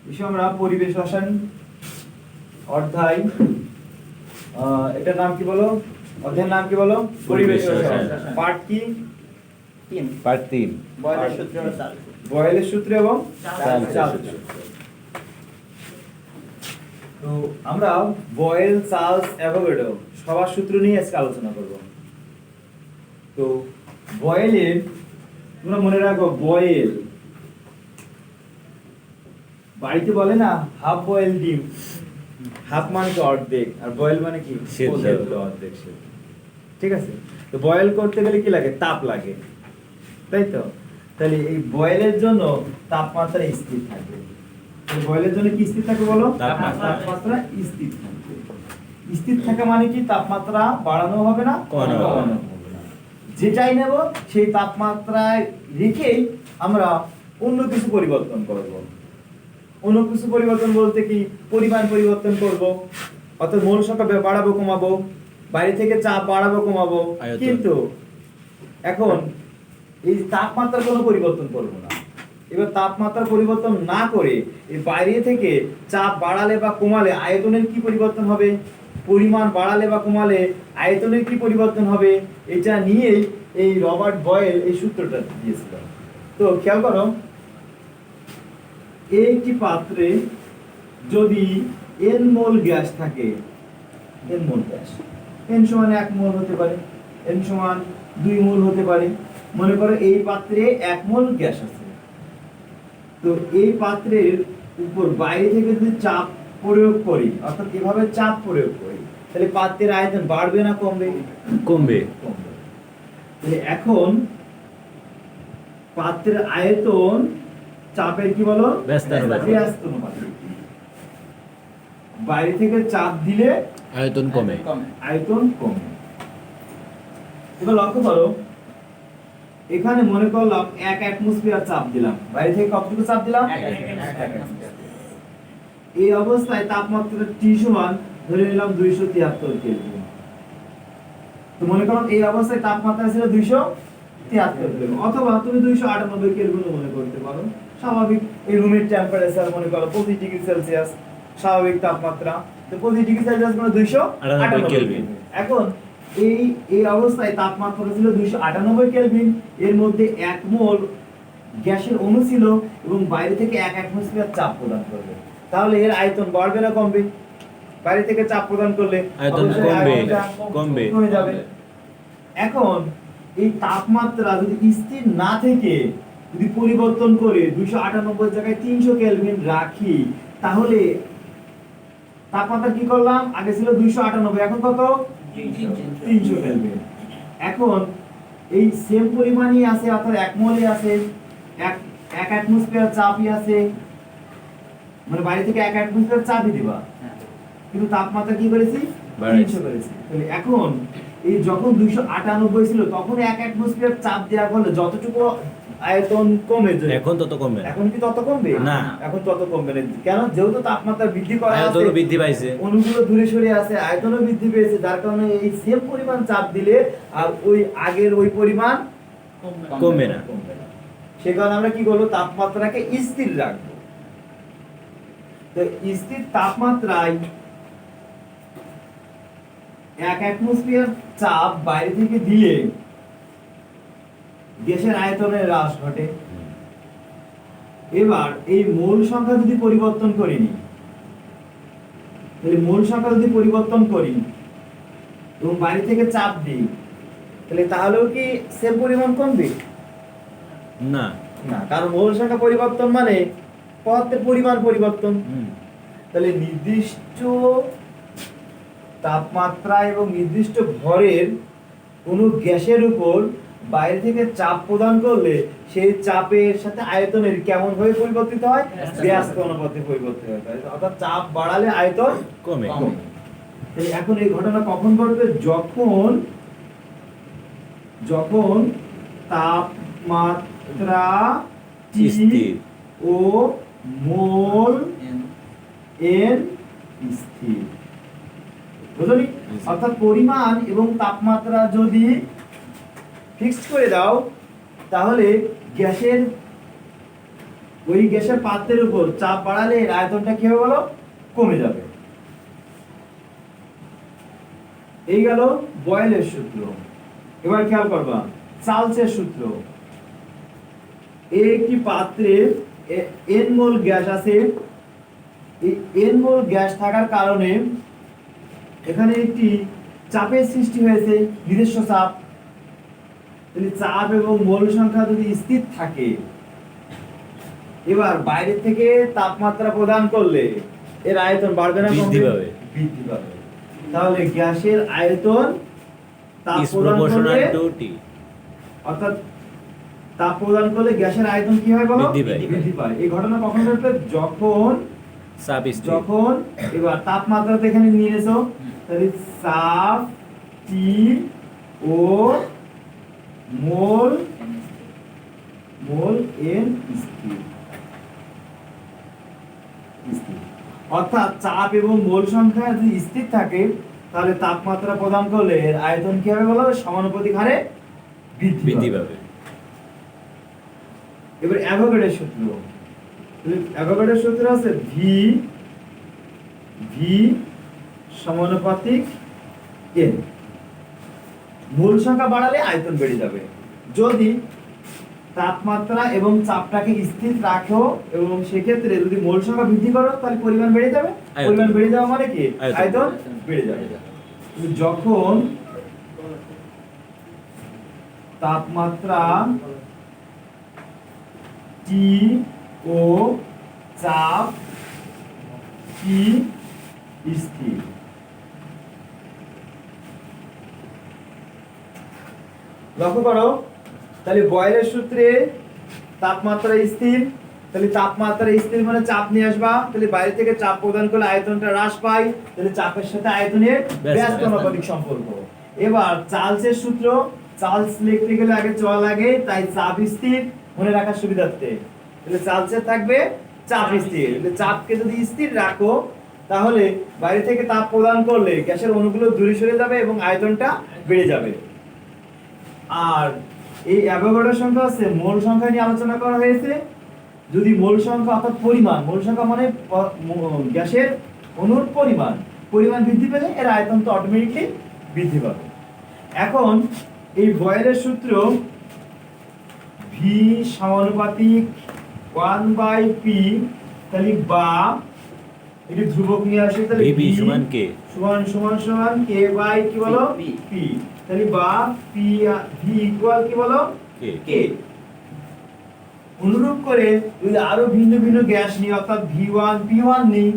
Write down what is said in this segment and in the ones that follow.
বিষয় আমরা পরিবেশ রসায়ন অধ্যায়, এটার নাম কি বলো? অধ্যায়ের নাম কি বলো? পরিবেশ রসায়ন। পার্ট কি? 3। পার্ট 3 বয়েলের সূত্র এবং চার্লসের চার্লস সূত্র। সূত্র। তো আমরা বয়েল, চার্লস, অ্যাভোগাড্রো সবার সূত্র নিয়ে আজকে আলোচনা করব। তো বয়েলের তোমরা মনে রাখো, বয়েল বাড়িতে বলে না হাফ বয়েল ডিম, হাফ মানে কি অর্ধেক, আর বয়েল মানে কি সেদ্ধ। অর্ধেক সেদ্ধ। ঠিক আছে? তো বয়েল করতে গেলে কি লাগে? তাপ লাগে, তাই তো? তাহলে এই বয়েলের জন্য তাপমাত্রা স্থির থাকবে। বয়েলের জন্য কি স্থির থাকবে বলো? তাপমাত্রা স্থির থাকবে। স্থির থাকা মানে কি? তাপমাত্রা বাড়ানো হবে না, কমানো হবে না। যেটাই নেব সেই তাপমাত্রায় রেখেই আমরা অন্য কিছু পরিবর্তন করব। অন্য কিছু পরিবর্তন বলতে কি? পরিমাণ পরিবর্তন করব, অর্থাৎ মোল সংখ্যা বাড়াবো কমাবো, বাইরে থেকে চাপ বাড়াবো কমাবো। আয়তন। কিন্তু এখন এই তাপমাত্রার কোনো পরিবর্তন করব না। এবার তাপমাত্রা পরিবর্তন না করে এই বাইরে থেকে চাপ বাড়ালে বা কমালে আয়তনের কি পরিবর্তন হবে, পরিমাণ বাড়ালে বা কমালে আয়তনের কি পরিবর্তন হবে, এটা নিয়েই এই রবার্ট বয়েল এই সূত্রটা দিয়েছিল। তো খেয়াল করো, একটি পাত্রে যদি n মোল গ্যাস থাকে, n মোল গ্যাস, n সমান 1 মোল হতে পারে, n সমান 2 মোল হতে পারে। মনে করো এই পাত্রে 1 মোল গ্যাস আছে। তো এই পাত্রের উপর বাইরে থেকে যদি চাপ প্রয়োগ করি, অর্থাৎ এভাবে চাপ প্রয়োগ করি, তাহলে পাত্রের আয়তন বাড়বে না কমবে? কমবে। কমবে। তাহলে এখন পাত্রের আয়তন চাপের কি বলো? ব্যস্তানুপাতিক। ব্যস্তানুপাতিক। বাইরে থেকে চাপ দিলে আয়তন কমে। আয়তন কমে। এবার লক্ষ্য করো, এখানে মনে করলাম 1 অ্যাটমসফিয়ার চাপ দিলাম, বাইরে থেকে কতটুকু চাপ দিলাম? 1 অ্যাটমসফিয়ার। এই অবস্থায় তাপমাত্রা T সমান ধরে নিলাম 273 কেলভিন। তো মনে করো এই অবস্থায় তাপমাত্রা ছিল 273 কেলভিন, অথবা তুমি 298 কেলভিন মনে করতে পারো। স্বাভাবিক এই রুমের টেম্পারেচার মনে করো 25 ডিগ্রি সেলসিয়াস স্বাভাবিক তাপমাত্রা। তো 25 ডিগ্রি সেলসিয়াস মানে 298 কেলভিন। এখন এই অবস্থায় তাপমাত্রা ছিল 298 কেলভিন। এর মধ্যে 1 মোল গ্যাসের অণু ছিল এবং বাইরে থেকে 1 অ্যাটমসফিয়ার চাপ প্রদান করবে। তাহলে এর আয়তন বাড়বে না কমবে? বাইরে থেকে চাপ প্রদান করলে আয়তন অবশ্যই কমবে, আয়তনটা কমবে। কমে যাবে। এখন এই তাপমাত্রা যদি স্থির না থেকে যদি পরিবর্তন করে 298 জায়গায় 300 কেলভিন রাখি, তাহলে তাপমাত্রা কি করলাম? আগে ছিল 298, এখন কত? 300 কেলভিন। এখন এই সেম পরিমাণই আছে, অর্থাৎ 1 মোলই আছে, 1 অ্যাটমসফিয়ার চাপই আছে, মানে বাইরে থেকে 1 অ্যাটমসফিয়ার চাপই দিবা, কিন্তু তাপমাত্রা কি করেছি? 300 করেছি। তাহলে এখন এই যখন 298 ছিল তখন 1 অ্যাটমসফিয়ার চাপ দেওয়ার ফলে যতটুকু আয়তন কমে যায়, এখন তত কমবে না। এখন কি তত কমবে? না। এখন তত কমবে না। কেন? যেহেতু তাপমাত্রা বৃদ্ধি করা আছে, আয়তনও বৃদ্ধি পাইছে। অণুগুলো দূরে সরে আছে, আয়তনও বৃদ্ধি পেয়েছে, যার কারণে এই সেম পরিমাণ চাপ দিলে আর ওই আগের ওই পরিমাণ কমবে না। সে কারণে আমরা কি করব? তাপমাত্রাকে স্থির রাখবো। তো স্থির তাপমাত্রায় 1 অ্যাটমসফিয়ার চাপ বাইরে থেকে দিলে গ্যাসের আয়তনের হ্রাস ঘটে। এবার এই মোল সংখ্যা যদি পরিবর্তন করিনি, তাহলে মোল সংখ্যা যদি পরিবর্তন করি এবং বাইরে থেকে চাপ দিই, তাহলেও কি সেম পরিমাণ কমবে? না। না, কারণ মোল সংখ্যা পরিবর্তন মানে পদার্থের পরিমাণ পরিবর্তন। তাহলে নির্দিষ্ট তাপমাত্রা এবং নির্দিষ্ট ভরের কোনো গ্যাসের উপর বাইরে থেকে চাপ প্রদান করলে সেই চাপের সাথে আয়তনের কেমন ভাবে পরিবর্তিত হয়? ব্যস্ত অনুপাতে পরিবর্তিত হয়। অর্থাৎ চাপ বাড়ালে আয়তন কমে। তাহলে এখন এই ঘটনা কখন ঘটবে? যখন তাপমাত্রা T স্থির ও মোল n স্থির। বুঝলি? অর্থাৎ পরিমাণ এবং তাপমাত্রা যদি ফিক্সড করে দাও, তাহলে গ্যাসের ওই গ্যাসের পাত্রের উপর চাপ বাড়ালে এর আয়তনটা কি হবে বলো, কমে যাবে। এই গেল বয়েলের সূত্র। এবার খেয়াল করবা চার্লসের সূত্র। একটি পাত্রে n মোল গ্যাস আছে, এই n মোল গ্যাস থাকার কারণে এখানে একটি চাপের সৃষ্টি হয়েছে, নিজস্ব চাপ। তাহলে চাপ এবং মোল সংখ্যা যদি স্থির থাকে, এবার বাইরে থেকে তাপমাত্রা প্রদান করলে এর আয়তন বাড়বে না বৃদ্ধি কমবে? পাবে। বৃদ্ধি পাবে। তাহলে গ্যাসের আয়তন তাপ is প্রদান proportional করলে, to T. অর্থাৎ তাপ প্রদান করলে গ্যাসের আয়তন কি হয় বলো, বৃদ্ধি পায়। বৃদ্ধি পায়। এই ঘটনা কখন ঘটবে, যখন চাপ স্থির। যখন এবার তাপমাত্রা তো এখানে নিয়ে এসো, তাহলে চাপ টি ও মোল এন স্থির। অর্থাৎ চাপ এবং মোল সংখ্যা যদি স্থির থাকে, তাহলে তাপমাত্রা প্রদান করলে এর আয়তন কি হবে বলো, সমানুপাতিক হারে বৃদ্ধি পাবে। পাবে। এবার অ্যাভোগাড্রোর সূত্র। অ্যাভোগাড্রোর সূত্র আছে ভি সমানুপাতিক এন। মূল সংখ্যা বাড়ালে আয়তন বেড়ে যাবে। যদি তাপমাত্রা এবং চাপটাকে স্থির রাখো এবং সেক্ষেত্রে যদি মোল সংখ্যা বৃদ্ধি করো, তাহলে পরিমাণ বেড়ে যাবে। আয়তন। পরিমাণ বেড়ে যাওয়া মানে কি, আয়তন। আয়তন বেড়ে যাবে। যখন তাপমাত্রা টি ও চাপ টি স্থির, লক্ষ্য করো তাহলে বয়েলের সূত্রে তাপমাত্রা স্থির, তাহলে তাপমাত্রা স্থির মানে চাপ নিয়ে আসবা, তাহলে বাইরে থেকে চাপ প্রদান করলে আয়তনটা হ্রাস পায়, তাহলে চাপের সাথে আয়তনের ব্যস্ত অনুপাতিক সম্পর্ক। এবার চার্লসের সূত্র, চার্লস লিখতে গেলে আগে চ লাগে, তাই চাপ স্থির মনে রাখার সুবিধার্থে তাহলে চার্লসের থাকবে চাপ স্থির। তাহলে চাপকে যদি স্থির রাখো, তাহলে বাইরে থেকে তাপ প্রদান করলে গ্যাসের অণুগুলো দূরে সরে যাবে এবং আয়তনটা বেড়ে যাবে। আর এই অ্যাভোগাড্রোর সংখ্যা আছে মোল সংখ্যা নিয়ে আলোচনা করা হয়েছে। যদি মোল সংখ্যা অর্থাৎ পরিমাণ, মোল সংখ্যা মানে গ্যাসের অণুর পরিমাণ বৃদ্ধি পেলে এর আয়তন তো অটোমেটিকলি বৃদ্ধি পাবে। এখন এই বয়েলের সূত্র ভি সমানুপাতিক 1/p, তাহলে বা এটি ধ্রুবক নিয়ে আসে, তাহলে VP সমান K। সমান k বাই কি বলো, p। তাহলে বা p v ইকুয়াল কি বলো, K। অনুরূপ করে যদি আরো ভিন্ন ভিন্ন গ্যাস নিই, অর্থাৎ v1 p1 নিই,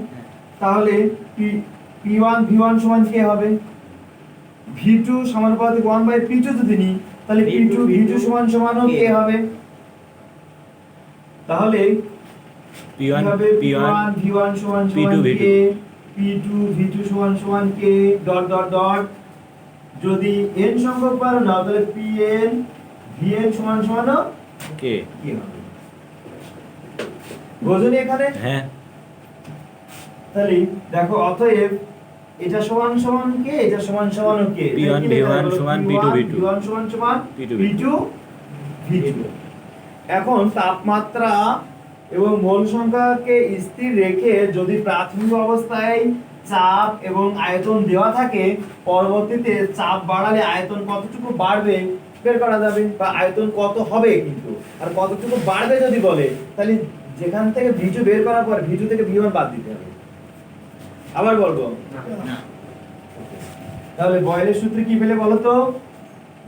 তাহলে p1 v1 সমান k হবে। v2 সমানুপাতিক 1/p2 যদি নিই, তাহলে p2 v2 সমান k হবে। তাহলে P1 p1 v1 সমান P2 k, V2 p2 v2 সমান k ডট ডট ডট। যদি n সংখ্যক বার নাও, তাহলে pn vn সমান K। কি হবে, বুঝুনি এখানে? হ্যাঁ। তাহলে দেখো অতএব এটা সমান কে, এটা সমান কে, P1 V1 সমান P2 V2 p1 সমান P2 p2 v2। এখন তাপমাত্রা এবং মোল সংখ্যাকে স্থির রেখে যদি প্রাথমিক অবস্থায় চাপ এবং আয়তন দেওয়া থাকে, পরবর্তীতে চাপ বাড়ালে আয়তন কতটুকু বাড়বে বের করা যাবে, বা আয়তন কত হবে কিন্তু, আর কতটুকু বাড়বে যদি বলে, তাহলে যেখান থেকে v2 বের করার পর v2 থেকে v1 বাদ দিতে হবে। আবার বলবো না। তাহলে বয়েলের সূত্র কি পেলে বলো তো,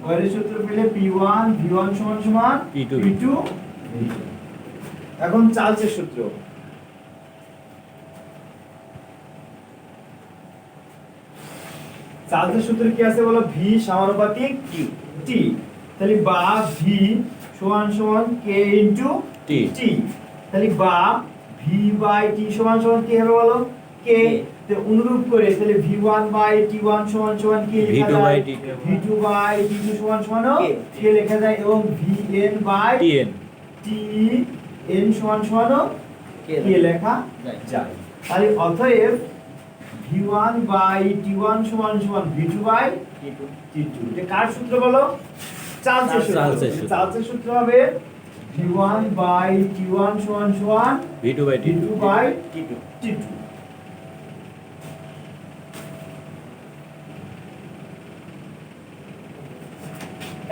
বয়েলের সূত্র পেলে p1 v1 সমান P2 v2। এখন চার্লসের সূত্র। চার্লসের সূত্র কি আছে বলো, v সমানুপাতিক t। তাহলে বা v সমান k ইনটু T। t। তাহলে বা v বাই t সমান কি হবে বলো, k। তো অনুরূপ করে তাহলে v1 বাই t1 সমান কি লেখা V2 বাই যায়, T2 v2 বাই t2 সমান k লেখা যায়, এবং vn বাই TN। tn সমান k লেখা যায়। তাহলে অতএব v1 বাই t1 সমান v2 বাই t2। এটা কার সূত্র বলো, চার্লসের সূত্র। চার্লসের সূত্র। চার্লসের সূত্র হবে v V1 by T1 সমান সমান V2 by V2 T2 by T2 T2।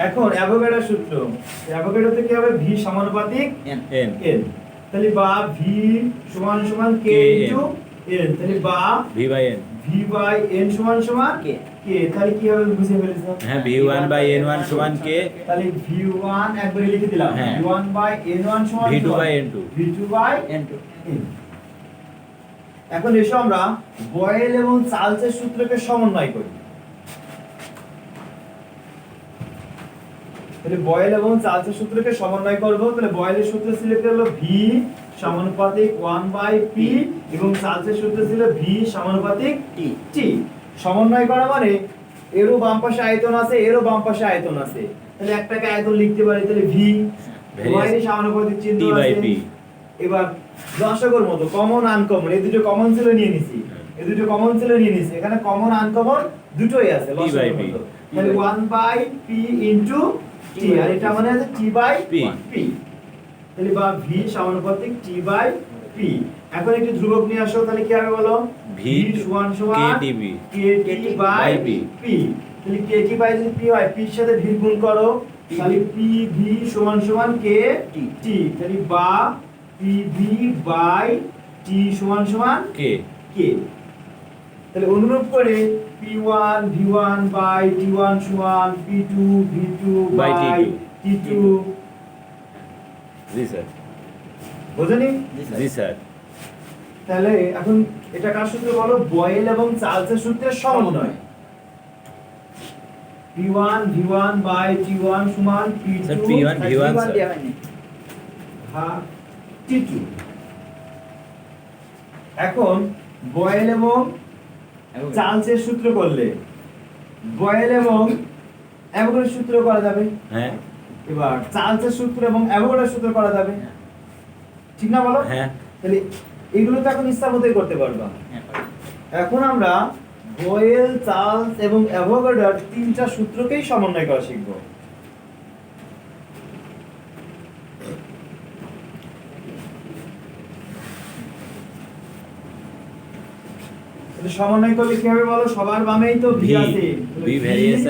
এখন অ্যাভোগাড্রোর সূত্র, অ্যাভোগাড্রোতে কি হবে? V সমানুপাতিক N N N, তাহলে বা V সমান সমান K K ইনটু N, তাহলে বা V by N V by N সমান সমান K K, তাহলে কি হবে বুঝে ফেলেছিলাম? হ্যাঁ V1 by N1 সমান K তাহলে V1 একবারে লিখে দিলাম, হ্যাঁ। V1 by N1 সমান V2 সমান by N2 V2 by N2 N। এখন এসো আমরা বয়েল এবং চার্লসের সূত্রকে সমন্বয় করি। তাহলে বয়েল এবং চার্লসের সূত্রকে সমন্বয় করব। তাহলে বয়েলের সূত্র ছিল কি হলো V সমানুপাতিক 1 by P এবং চার্লসের সূত্র ছিল V সমানুপাতিক T T। সমন্বয় করা মানে এরও বাম পাশে আয়তন আছে, এরও বাম পাশে আয়তন আছে, তাহলে একটাকে আয়তন লিখতে পারি, তাহলে V উভয়েরই সমানুপাতিক চিহ্ন T by আছে। P এবার দশকের মতো কমন আনকমন এই দুটো কমন ছিল নিয়ে নিছি, এই দুটো কমন ছিল নিয়ে নিছি, এখানে কমন আনকমন দুটোই আছে T by P। তাহলে 1 by P into T, আর এটা মানে আছে T by P। P, তাহলে বা V সমানুপাতিক T by P। এখন একটু ধ্রুবক নিয়ে আসো, তাহলে কি হবে বলো? V সমান সমান KTB KT by P। P, তাহলে KT by যদি P হয়, P এর সাথে V গুণ করো, তাহলে PV সমান সমান KT, তাহলে বা PV by T সমান সমান K K। তাহলে অনুরূপ করে P1 V1 by T1 সমান P2 V2 By by T2। T2। জি স্যার বুঝনি? জি স্যার তাহলে এখন এটা কার সূত্র বলো? বয়েল এবং চার্লসের সূত্রের সমন্বয়। P1 V1 by T1 সমান P2 sir P1 V1 T1 sir দেওয়া হয়নি ভাগ T2। এখন বয়েল এবং চার্লসের সূত্র করলে বয়েল এবং অ্যাভোগাড্রোর সূত্র করা যাবে। হ্যাঁ এবার চার্লসের সূত্র এবং অ্যাভোগাড্রোর সূত্র করা যাবে, ঠিক না বলো? হ্যাঁ তাহলে এগুলো তো এখন ইচ্ছা মতোই করতে পারবা। হ্যাঁ এখন আমরা বয়েল চার্লস এবং অ্যাভোগাড্রোর তিনটা সূত্রকেই সমন্বয় করা শিখব। তাহলে সমন্বয় করলে কি হবে বলো? সবার বামেই তো V V আছে, V various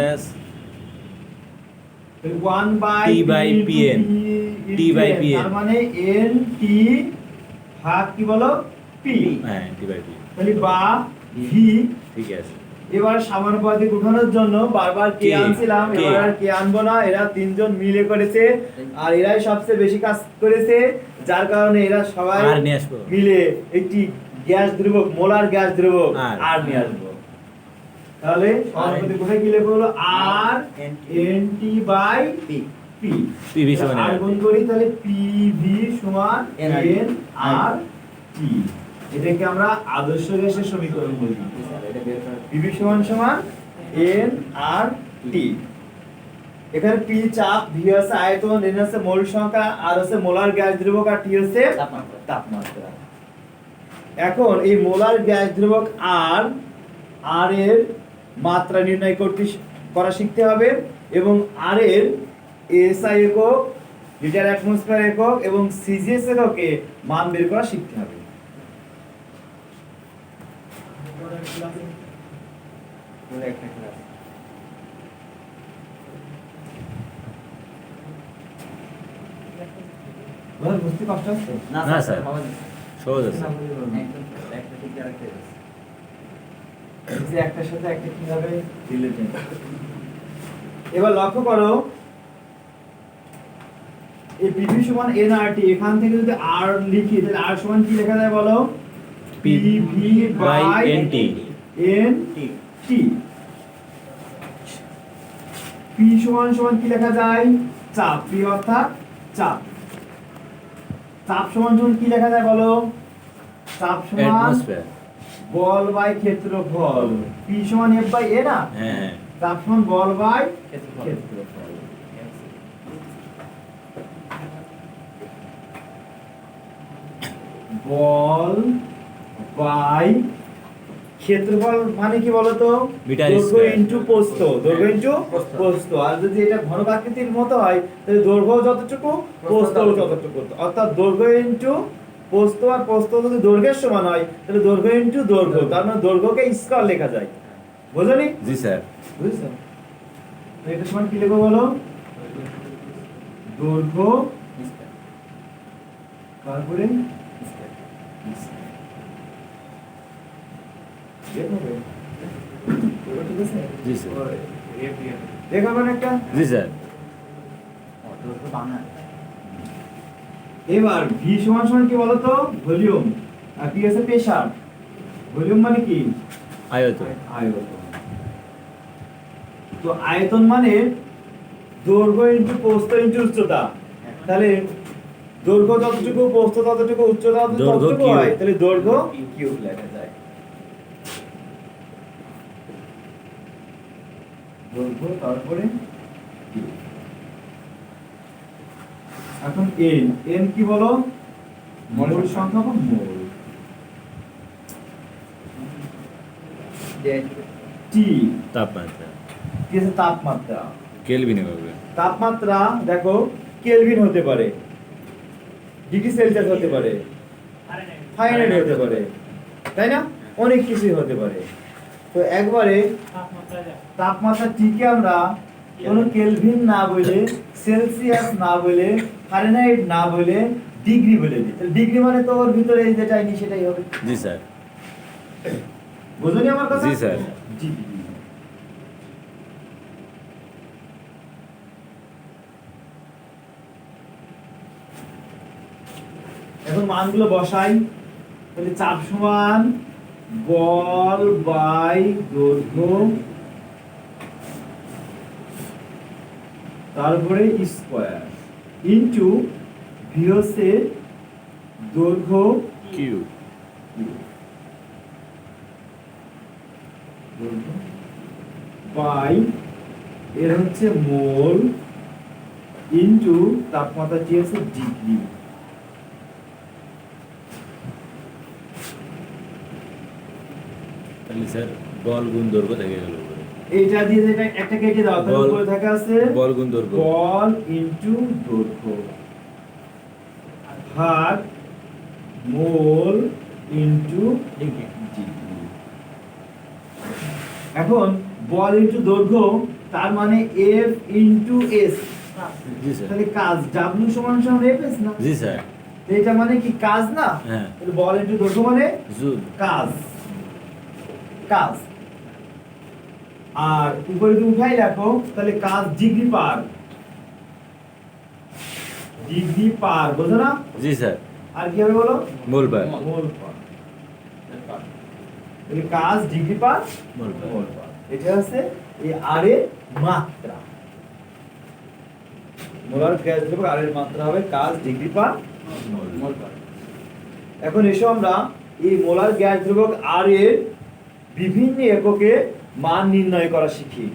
1 by T by into Pn, P T by into N, Pn। তার মানে N T ভাগ কি বলো? P, হ্যাঁ T by P তাহলে বা V। ঠিক আছে এবার সমানুপাতিক উঠানোর জন্য বারবার কে K, আনছিলাম, K। এবার আর কে আনবো না, এরা তিনজন মিলে করেছে আর এরাই সবচেয়ে বেশি কাজ করেছে, যার কারণে এরা সবাই আর নিয়ে আসবো মিলে একটি গ্যাস ধ্রুবক, মোলার গ্যাস ধ্রুবক R। আর নিয়ে আসবো। তাহলে সমানুপাতিক কোথায় কি লিখবো হলো? R NT by P P। PV সমান আর R। গুণ করি, তাহলে PV সমান NR NRT। এটাকে আমরা আদর্শ গ্যাসের সমীকরণ বলি। এটা বের করা PV সমান সমান NRT। এখানে P চাপ, V হচ্ছে আয়তন, N হচ্ছে মোল সংখ্যা, R হচ্ছে মোলার গ্যাস ধ্রুবক আর T হচ্ছে তাপমাত্রা তাপমাত্রা। এখন এই মোলার গ্যাস ধ্রুবক R এর মাত্রা নির্ণয় করা শিখতে হবে এবং R এর SI একক, লিটার অ্যাটমসফিয়ার একক এবং সিজিএস এককে মান বের করা শিখতে হবে। পুরো একটা ক্লাস বুঝতে কষ্ট হচ্ছে? না, স্যার। সহজ আছে একটা ঠিক আরেকটা আছে। এই যে একটার সাথে একটা কিভাবে রিলেটেড। এবার লক্ষ্য করো, এই পিভি সমান এনআরটি, এখান থেকে যদি আর লিখি তাহলে আর সমান কি লেখা যায় বলো? PV by NT NT. P সমান সমান কি লেখা যায়? চাপ। পি অর্থাৎ চাপ। চাপ সমান সমান কি লেখা যায় বলো? চাপ সমান অ্যাটমসফিয়ার বল বাই ক্ষেত্রফল। পি সমান এফ বাই এ না? হ্যাঁ হ্যাঁ চাপ সমান বল বাই ক্ষেত্রফল। ক্ষেত্রফল। বল বাই ক্ষেত্রফল মানে কি বলতো? মিটার দৈর্ঘ্য স্কয়ার। ইনটু প্রস্থ, দৈর্ঘ্য ইনটু প্রস্থ। আর যদি এটা ঘনক আকৃতির মতো হয় তাহলে দৈর্ঘ্য যতটুকু প্রস্থ ততটুকু, অর্থাৎ দৈর্ঘ্য ইনটু প্রস্থ, আর প্রস্থ যদি দৈর্ঘ্যের সমান হয় তাহলে দৈর্ঘ্য ইনটু দৈর্ঘ্য, তার মানে দৈর্ঘ্যকে স্কয়ার লেখা যায়। বুঝলি? জি স্যার। বুঝছো? তো এটা সমান কি লিখবো বলো? দৈর্ঘ্য তারপরে জি স্যার। দেখাবেন একটা। জি স্যার। এবার ভি সমান সমান কি বলতো? ভলিউম। আর কি আছে? প্রেসার। ভলিউম মানে কি? আয়তন। আয়তন। তো আয়তন মানে দৈর্ঘ্য ইনটু প্রস্থ ইনটু উচ্চতা। তাহলে দৈর্ঘ্য যতটুকু প্রস্থ ততটুকু উচ্চতা দৈর্ঘ্য ততটুকু কিউব। হয়, তাহলে দৈর্ঘ্য কিউব লেখা যায়। দৈর্ঘ্য তারপরে কিউব। এখন এন, এন কি বলো? মোল সংখ্যা বা মোল। টি, তাপমাত্রা। কি আছে? তাপমাত্রা। কেলভিনে করবে। তাপমাত্রা দেখো কেলভিন হতে পারে, ডিগ্রি সেলসিয়াস হতে পারে, ফারেনহাইট হতে পারে, তাই না? অনেক কিছুই হতে পারে। তো একবারে তাপমাত্রা টিকে আমরা কোনো কেলভিন না বলে, সেলসিয়াস না বলে, ফারেনহাইট না বলে ডিগ্রি বলে দিই। তাহলে ডিগ্রি মানে তো ওর ভিতরে যেটাই নি সেটাই হবে। জি স্যার। বুঝলি আমার কথা? জি স্যার। ডিগ্রি। এখন মানগুলো বসাই। তাহলে চাপ সমান বল বাই দৈর্ঘ্য, তারপরে স্কয়ার ইনটু ভি হচ্ছে দৈর্ঘ্য কিউ। বাই এর হচ্ছে মোল ইনটু তাপমাত্রা টি হচ্ছে ডিগ্রি। তাহলে স্যার বল গুণ দৈর্ঘ্য থেকে গেল উপরে। এইটা দিয়ে যেটা একটা কেটে দাও, তাহলে বল- উপরে থাকা আছে বল গুণ দৈর্ঘ্য। বল ইনটু দৈর্ঘ্য ভাগ মোল ইনটু ডিগ্রি। এখন বল ইনটু দৈর্ঘ্য তার মানে এফ ইনটু এস। জি স্যার। তাহলে কাজ ডাব্লিউ সমান সমান এফ এস না? জি স্যার। তো এটা মানে কি কাজ না? হ্যাঁ। তাহলে বল ইনটু দৈর্ঘ্য মানে জুল। কাজ, কাজ। আর উপরে যদি উঠাই রাখো তাহলে কাজ ডিগ্রি পার, ডিগ্রি পার, বুঝো না? জি স্যার। আর কি হবে বলো? মোল পার। মোল পার। তাহলে কাজ ডিগ্রি পার, মোল পার। মোল পার। এটা হচ্ছে এই আর এর মাত্রা। মোলার গ্যাস দেবো, আর এর মাত্রা হবে কাজ ডিগ্রি পার মোল পার। এখন এসো আমরা এই মোলার গ্যাস দ্রবক আর এর বিভিন্ন এককে মান নির্ণয় করা শিখি।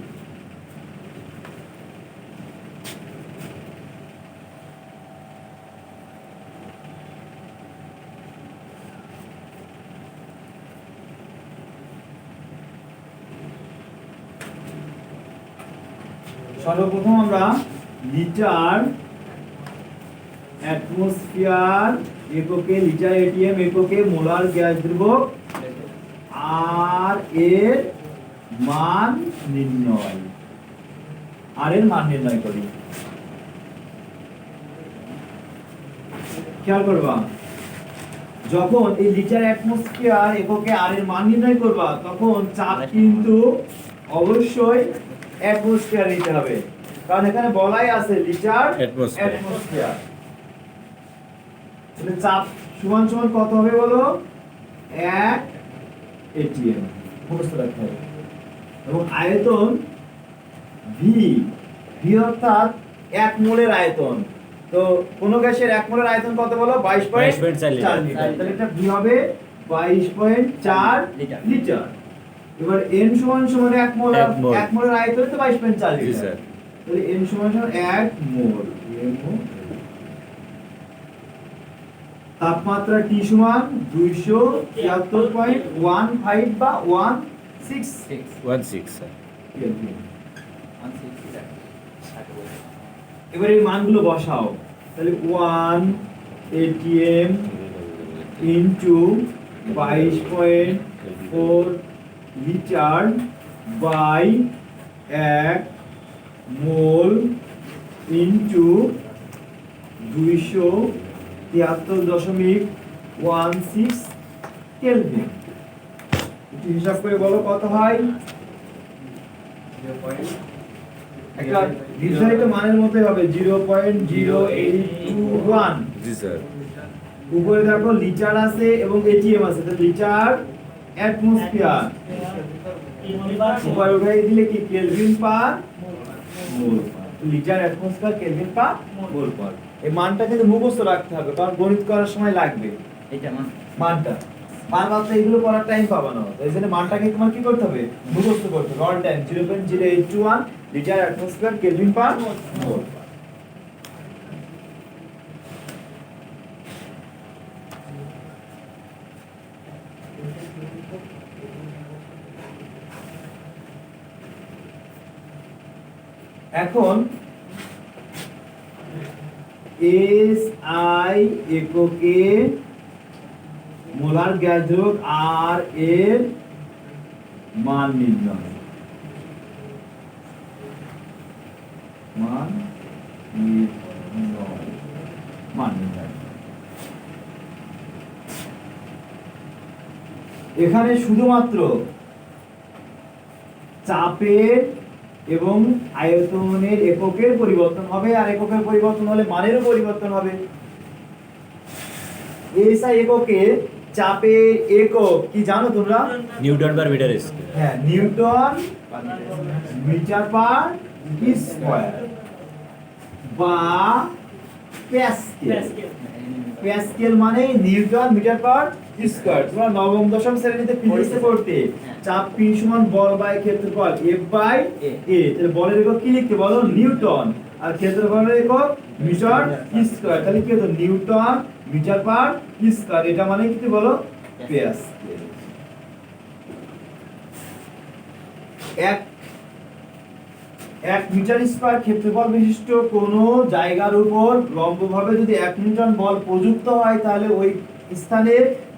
সর্বপ্রথম আমরা লিটার অ্যাটমোস্ফিয়ার এককে, লিটার এটিএম এককে মোলার গ্যাস দ্রবক আর এর মান নির্ণয়, আর এর মান নির্ণয় করি। খেয়াল করবা, যখন এই লিটার অ্যাটমোস্ফিয়ার এককে আর এর মান নির্ণয় করবা তখন চাপ কিন্তু অবশ্যই অ্যাটমোস্ফিয়ার নিতে হবে, কারণ এখানে বলাই আছে লিটার অ্যাটমোস্ফিয়ার। অ্যাটমোস্ফিয়ার। তাহলে চাপ সমান সমান কত হবে বলো? 1 এটিএম মুখস্থ রাখতে হবে। এবং আয়তন ভি, ভি অর্থাৎ 1 মোলের আয়তন। তো কোন গ্যাসের 1 মোলের আয়তন কত বলো? 22.4 লিটার। তাহলে এটা ভি হবে 22.4 লিটার। এবার এন সমান সমান 1 মোল, এক মোল। 1 মোলের আয়তন তো 22.4 জি লিটার। স্যার। তাহলে এন সমান সমান 1 মোল। তাপমাত্রা T সমান 273.15 বা 16 16 স্যার। কেলভিন। এবার এই মানগুলো বসাও, তাহলে 1 atm into 22.4 litre by 1 mole into 273.16 kelvin. একটু হিসাব করে বলো কত হয়। একটা নির্ধারিত মানের মধ্যে হবে 0.0821। জি স্যার। উপরে দেখো লিটার আছে এবং এটিএম আছে, তো লিটার অ্যাটমোস্ফিয়ার উপরে উঠাই দিলে কি কেলভিন পার মোল পার। লিটার অ্যাটমোস্ফিয়ার কেলভিন পার মোল পার। এই মানটা কিন্তু মুখস্থ রাখতে হবে, কারণ গণিত করার সময় লাগবে এটা মানটা। বারবার তো এগুলো করার টাইম পাবে না, তো এই জন্য মানটাকে তোমার কি করতে হবে, মুখস্থ করতে হবে all time. 0.0821 litre atmosphere kelvin per mole. এখন SI এককে মোলার গ্যাস দ্রব্য R এর মান নির্ণয়। মান নির্ণয়। এখানে শুধুমাত্র চাপের এবং আয়তনের এককের পরিবর্তন হবে, আর এককের পরিবর্তন হলে মানেরও পরিবর্তন হবে। এসআই এককে চাপের একক কি জানো তোমরা? Newton per metre square. হ্যাঁ, নিউটন মিটার পার স্কয়ার বা প্যাসকেল। প্যাসকেল মানে নিউটন মিটার পার স্কয়ার। তোমরা নবম দশম শ্রেণীতে ফিজিক্সে পড়তে চাপ P সমান বল বাই ক্ষেত্রফল F বাই A। তাহলে বলের একক কি লিখতে বলো? নিউটন। আর ক্ষেত্রফলের একক মিটার স্কয়ার। তাহলে কি হতো? Newton metre per square. এটা মানে কি বলো? প্যাসকেল। এক মিটার স্কয়ার ক্ষেত্রফল বিশিষ্ট কোন জায়গার উপর লম্বভাবে যদি 1 নিউটন বল প্রযুক্ত হয়, তাহলে ওই স্থানে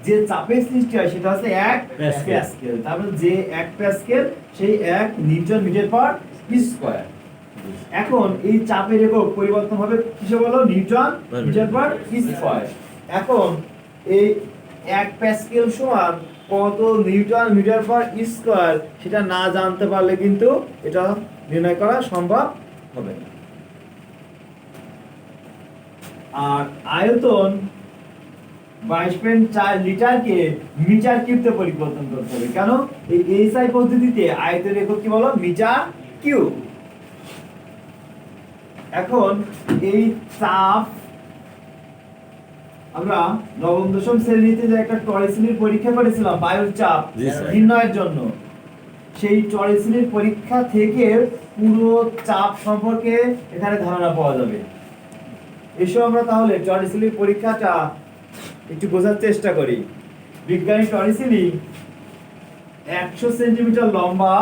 যে চাপের সৃষ্টি হয় সেটা হচ্ছে 1 প্যাসকেল। তারপর যে 1 প্যাসকেল সেই 1 নিউটন মিটার পার স্কয়ার। এখন এই চাপের একক পরিবর্তন হবে কিসে বলো? Newton metre per square. এখন এই 1 প্যাসকেল সমান কত নিউটন মিটার পার স্কয়ার সেটা না জানতে পারলে কিন্তু এটা নির্ণয় করা সম্ভব হবে না। আর আয়তন 22.4 লিটারকে মিটার কিউবে পরিবর্তন করতে হবে। কেন? এই এসআই পদ্ধতিতে আয়তনের একক কি বলো? Metre cube. এখন এই চাপ আমরা নবম দশম শ্রেণীতে যে একটা টরিসিলির পরীক্ষা করেছিলাম বায়ুর চাপ নির্ণয়ের জন্য, সেই টরিসিলির পরীক্ষা থেকে পুরো চাপ সম্পর্কে এখানে ধারণা পাওয়া যাবে। এসো আমরা তাহলে টরিসিলির পরীক্ষাটা একটু বোঝার চেষ্টা করি। বিজ্ঞানী টরিসিলি 100 সেন্টিমিটার লম্বা,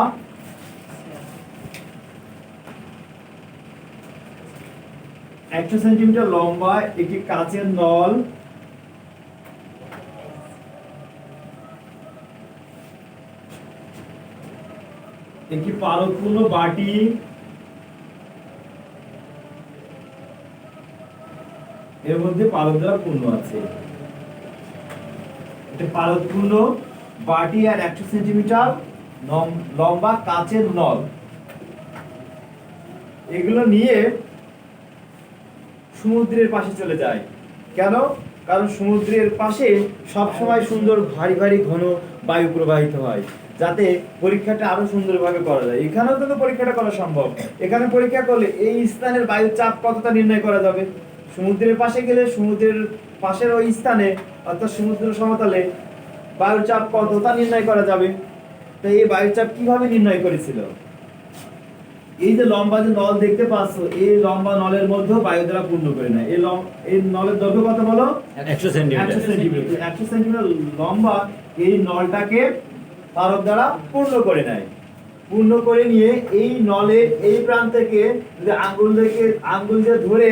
100 সেন্টিমিটার লম্বা একটি কাচের নল, একটি পারদপূর্ণ বাটি, এর মধ্যে পারদ দ্বারা পূর্ণ আছে। এটা পারদপূর্ণ বাটি আর 100 সেন্টিমিটার লম্বা কাচের নল, এগুলো নিয়ে সমুদ্রের পাশে চলে যায়। কেন? কারণ সমুদ্রের পাশে সব সময় সুন্দর ভারী ভারী ঘন বায়ু প্রবাহিত হয়, যাতে পরীক্ষাটা আরো সুন্দরভাবে করা যায়। এখানেও কিন্তু পরীক্ষাটা করা সম্ভব। এখানে পরীক্ষা করলে এই স্থানের বায়ুর চাপ কতটা নির্ণয় করা যাবে। সমুদ্রের পাশে গেলে সমুদ্রের পাশের ওই স্থানে অর্থাৎ সমুদ্র সমতলে বায়ুর চাপ কতটা নির্ণয় করা যাবে। তো এই বায়ুর চাপ কিভাবে নির্ণয় করেছিল? এই যে লম্বা যে নল দেখতে পাচ্ছ, এই লম্বা নলের মধ্যে বায়ু দ্বারা পূর্ণ করে নেয়। এই নলের দৈর্ঘ্য কত বলো? 100 সেন্টিমিটার। 100 সেন্টিমিটার। 100 সেন্টিমিটার লম্বা এই নলটাকে পারদ দ্বারা পূর্ণ করে নেয়। পূর্ণ করে নিয়ে এই নলের এই প্রান্ত থেকে যদি আঙ্গুল দিয়ে ধরে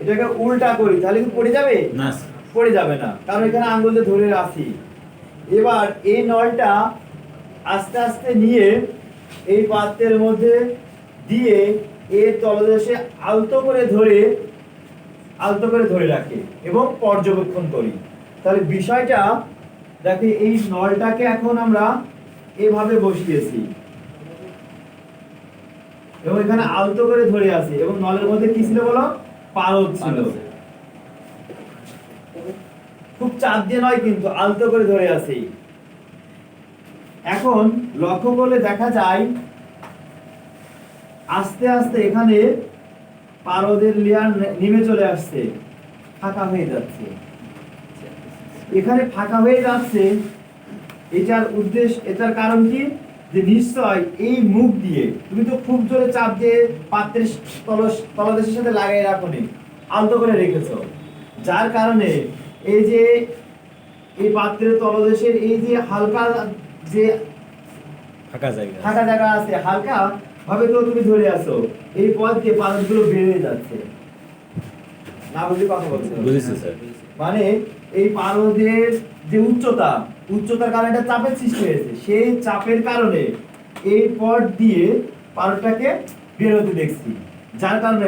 এটাকে উল্টা করি, তাহলে কি পড়ে যাবে? না। পড়ে যাবে না, কারণ এখানে আঙ্গুল দিয়ে ধরে রাখি। এবার এই নলটা আস্তে আস্তে নিয়ে এই পাত্রের মধ্যে দিয়ে এর তলদেশে আলতো করে ধরে রাখি এবং পর্যবেক্ষণ করি। তাহলে বিষয়টা দেখে, এই নলটাকে এখন আমরা এভাবে বসিয়েছি এবং এখানে আলতো করে ধরে আছে, এবং নলের মধ্যে কি ছিল বলো? পারদ ছিল। খুব চাপ দিয়ে নয়, কিন্তু আলতো করে ধরে আছে। এখন লক্ষ্য করলে দেখা যায় আস্তে আস্তে এখানে পারদের লেয়ার নেমে চলে আসছে, ফাঁকা হয়ে যাচ্ছে। এখানে ফাঁকা হয়ে যাচ্ছে, এটার কারণ কি? যে নিশ্চয় এই মুখ দিয়ে তুমি তো খুব জোরে চাপ দিয়ে পাত্রের তলদেশের সাথে লাগিয়ে রাখোনি, আলতো করে রেখেছো, যার কারণে এই যে এই পাত্রের তলদেশের এই যে হালকা যে ফাঁকা জায়গা আছে, হালকা ভাবে তো তুমি ধরে আছো, এই পথ দিয়ে পারদগুলো বেরিয়ে যাচ্ছে। না বুঝি কথা বলছো? বুঝেছি স্যার। মানে এই পারদের যে উচ্চতার কারণে একটা চাপের সৃষ্টি হয়েছে, সেই চাপের কারণে এই পথ দিয়ে পারদটাকে বের হতে দেখছি, যার কারণে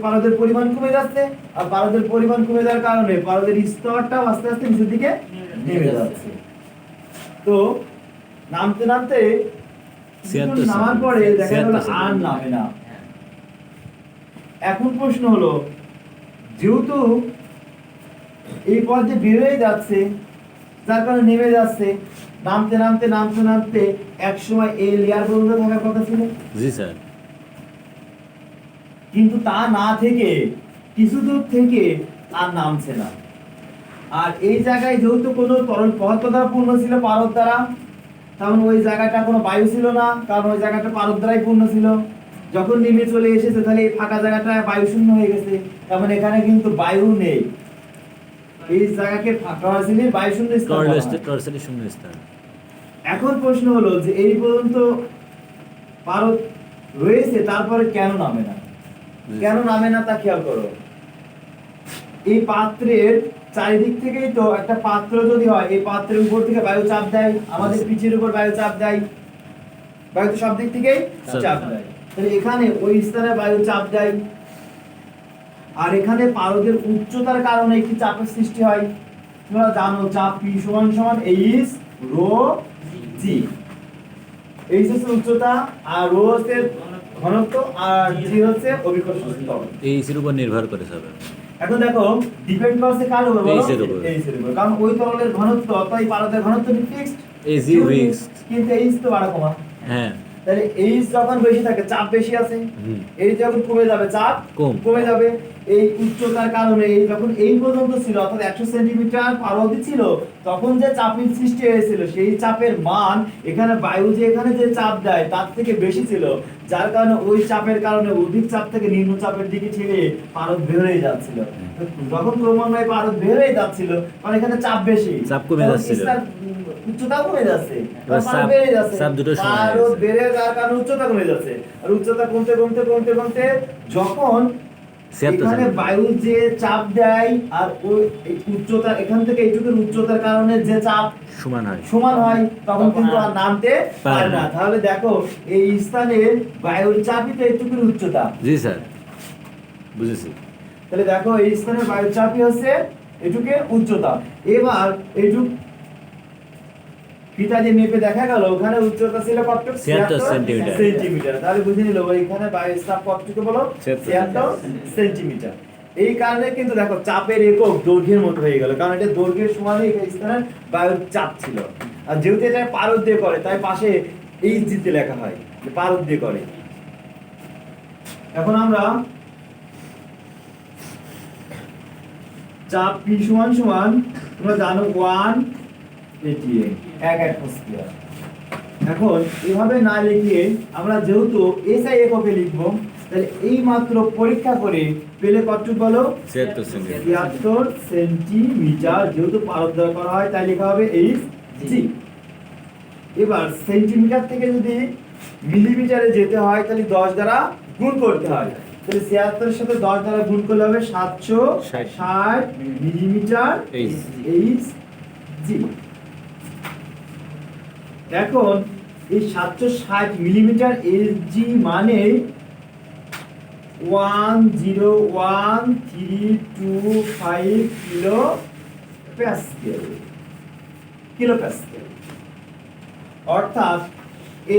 পারদের পরিমাণ কমে যাচ্ছে। আর পারদের পরিমাণ কমে যাওয়ার কারণে পারদের স্তরটাও আস্তে আস্তে নিচের দিকে নেমে যাচ্ছে। তো নামতে নামার পরে দেখা গেল আর নামে না। এখন প্রশ্ন হলো, যেহেতু এই পথ দিয়ে বের হয়ে যাচ্ছে, যার কারণে নেমে যাচ্ছে, নামতে এক সময় এই লেয়ার পর্যন্ত থাকার কথা ছিল। জি স্যার। কিন্তু তা না থেকে কিছু দূর থেকে আর নামছে না। আর এই জায়গায় যেহেতু কোনো তরল পদার্থ দ্বারা পূর্ণ ছিল পারদ দ্বারা, তেমন ওই জায়গাটা কোনো বায়ু ছিল না, কারণ ওই জায়গাটা পারদ দ্বারাই পূর্ণ ছিল। যখন নেমে চলে এসেছে, তাহলে এই ফাঁকা জায়গাটা বায়ু শূন্য হয়ে গেছে, তেমন এখানে কিন্তু বায়ু নেই। এই জায়গাকে ফাঁকা হয়েছিল বায়ু শূন্য স্থান। এখন প্রশ্ন হলো যে এই পর্যন্ত পারদ রয়েছে, তারপরে কেন নামে না তা খেয়াল করো। এই পাত্রের চারিদিক থেকেই তো একটা পাত্র যদি হয়, এই পাত্রের উপর থেকে বায়ু চাপ দেয়, আমাদের পিঠের উপর বায়ু চাপ দেয়, বায়ু তো সব দিক থেকেই চাপ দেয়। তাহলে এখানে ওই স্থানে বায়ু চাপ দেয়, আর এখানে পারদের উচ্চতার কারণে একটি চাপের সৃষ্টি হয়। তোমরা জানো চাপ P সমান H রো G। H হচ্ছে উচ্চতা, আর রো হচ্ছে ঘনত্ব, আর G হচ্ছে অভিকর্ষণ ত্বরণ। H এর উপর নির্ভর করে সব। এখন দেখো ডিপেন্ড করছে কার উপর? H এর উপর। কারণ ওই তরলের ঘনত্ব, তাই পারদের ঘনত্ব ফিক্সড, H ফিক্সড, কিন্তু H তো বাড়া কমা। হ্যাঁ, তাহলে H যখন বেশি থাকে, চাপ বেশি আছে, এই যখন কমে যাবে, চাপ কমে যাবে। এই উচ্চতার কারণে এই যখন এই পর্যন্ত ছিল, অর্থাৎ 100 সেন্টিমিটার পারদ ছিল, তখন যে চাপের সৃষ্টি হয়েছিল, সেই চাপের মান এখানে বায়ু যে এখানে যে চাপ দেয় তার থেকে বেশি ছিল, যার কারণে ওই চাপের কারণে অধিক চাপ থেকে নিম্ন চাপের দিকে ঠেলে পারদ বের হয়ে যাচ্ছিল। যখন ক্রমান্বয়ে পারদ বের হয়ে যাচ্ছিল, মানে এখানে চাপ বেশি, চাপ কমে যাচ্ছিল, উচ্চতাও কমে যাচ্ছে, চাপ দুটো সমান পারদ বেড়ে যাওয়ার কারণে উচ্চতা কমে যাচ্ছে। আর উচ্চতা কমতে যখন এখানে বায়ু যে চাপ দেয়, আর ওই উচ্চতা এখান থেকে এইটুকুর উচ্চতার কারণে যে চাপ সমান হয়, তখন কিন্তু আর নামতে পারে না। তাহলে দেখো এই স্থানে বায়ুর চাপই তো এইটুকুর উচ্চতা। জি স্যার, বুঝেছি। তাহলে দেখো এই স্থানে বায়ুর চাপই হচ্ছে এইটুকুর উচ্চতা। এবার এইটুক ফিতা দিয়ে মেপে দেখা গেল ওখানে উচ্চতা ছিল কত? 76 সেন্টিমিটার। তাহলে বুঝে নিল এখানে বায়ুর চাপ কতটুকু বলো? 76 সেন্টিমিটার। এই কারণে কিন্তু দেখো চাপের একক দৈর্ঘ্যের মতো হয়ে গেল, কারণ এটা দৈর্ঘ্যের সমানই এই স্থানে বায়ুর চাপ ছিল। আর যেহেতু এটা পারদ দিয়ে করে, তাই পাশে এইচ দিতে লেখা হয় যে পারদ দিয়ে করে। এখন আমরা চাপ P সমান তোমরা জানো 1 atm 1 অ্যাটমোস্ফিয়ার। এখন এভাবে না লিখে আমরা যেহেতু এসআই এককে লিখবো, তাহলে এই মাত্র পরীক্ষা করে পেলে কতটুকু বলো? 76 সেন্টিমিটার। 76 সেন্টিমিটার। যেহেতু পারদ দ্বারা করা হয় তাই লেখা হবে এইচ জি। এবার সেন্টিমিটার থেকে যদি মিলিমিটারে যেতে হয় তাহলে 10 দ্বারা গুণ করতে হয়। তাহলে 76 এর সাথে 10 দ্বারা গুণ করলে হবে 760 মিলিমিটার এইচ জি। এখন এই 760 মিলিমিটার এইচ জি মানে 101,325 কিলো প্যাসকেল। কিলো প্যাসকেল অর্থাৎ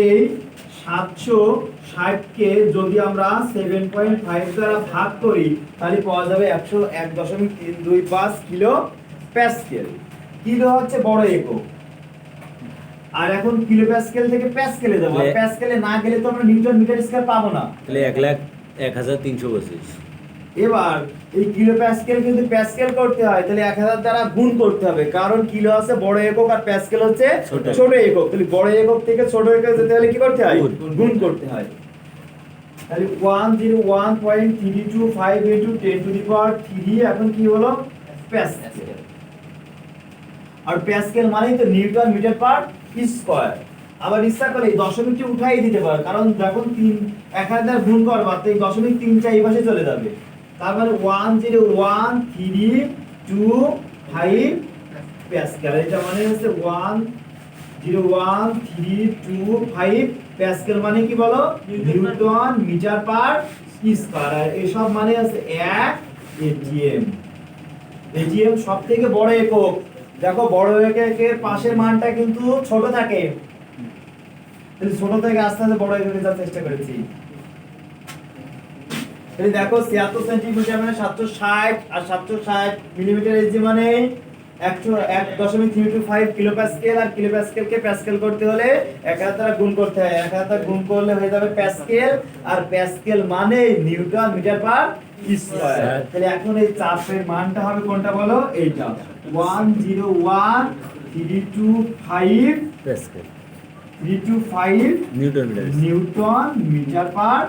এই 760 কে যদি আমরা 7.5 দ্বারা ভাগ করি তাহলে পাওয়া যাবে 101.325 কিলো প্যাসকেল। কিলো হচ্ছে বড় একক, আর এখন কিলো প্যাসকেল থেকে প্যাসকেলে যাব। আর প্যাসকেলে না গেলে তো আমরা নিউটন মিটার স্কয়ার পাবো না। তাহলে 1,01,325। এবার এই কিলো প্যাসকেল কিন্তু প্যাসকেল করতে হয় তাহলে 1000 দ্বারা গুণ করতে হবে, কারণ কিলো আছে বড় একক আর প্যাসকেল হচ্ছে ছোট একক। তাহলে বড় একক থেকে ছোট একক যেতে হলে কি করতে হয়? গুণ করতে হয়। তাহলে 101.325 ইনটু 10 টু দি পাওয়ার 3 এখন কি হলো? প্যাসকেল। আর প্যাসকেল মানেই তো নিউটন মিটার পার স্কয়ার। আবার ইচ্ছা করে এই দশমিকটি উঠাই দিতে পারে, কারণ যখন 1000 দ্বারা গুণ করবা তো এই দশমিক 3টা এই পাশে চলে যাবে। তার মানে 101,325 প্যাসকেল। এটা মানে হচ্ছে 101,325 প্যাসকেল মানে কি বলো? Newton metre per square. আর এসব মানে হচ্ছে 1 এটিএম। এটিএম সবথেকে বড় একক। দেখো বড় এককের পাশের মানটা কিন্তু ছোট থাকে, তাহলে ছোট থেকে আস্তে আস্তে বড় এককে যাওয়ার চেষ্টা করেছি। তাহলে দেখো 76 সেন্টিমিটার মানে 760, আর 760 মিলিমিটার এসজি মানে 101.325 কিলো প্যাসকেল। আর কিলো প্যাসকেলকে প্যাসকেল করতে হলে 1000 দ্বারা গুণ করতে হয়। 1000 দ্বারা গুণ করলে হয়ে যাবে প্যাসকেল, আর প্যাসকেল মানে নিউটন মিটার পার স্কয়ার। তাহলে এখন এই চাপের মানটা হবে কোনটা বলো? এইটা 101,325 pascal 325 newton metre per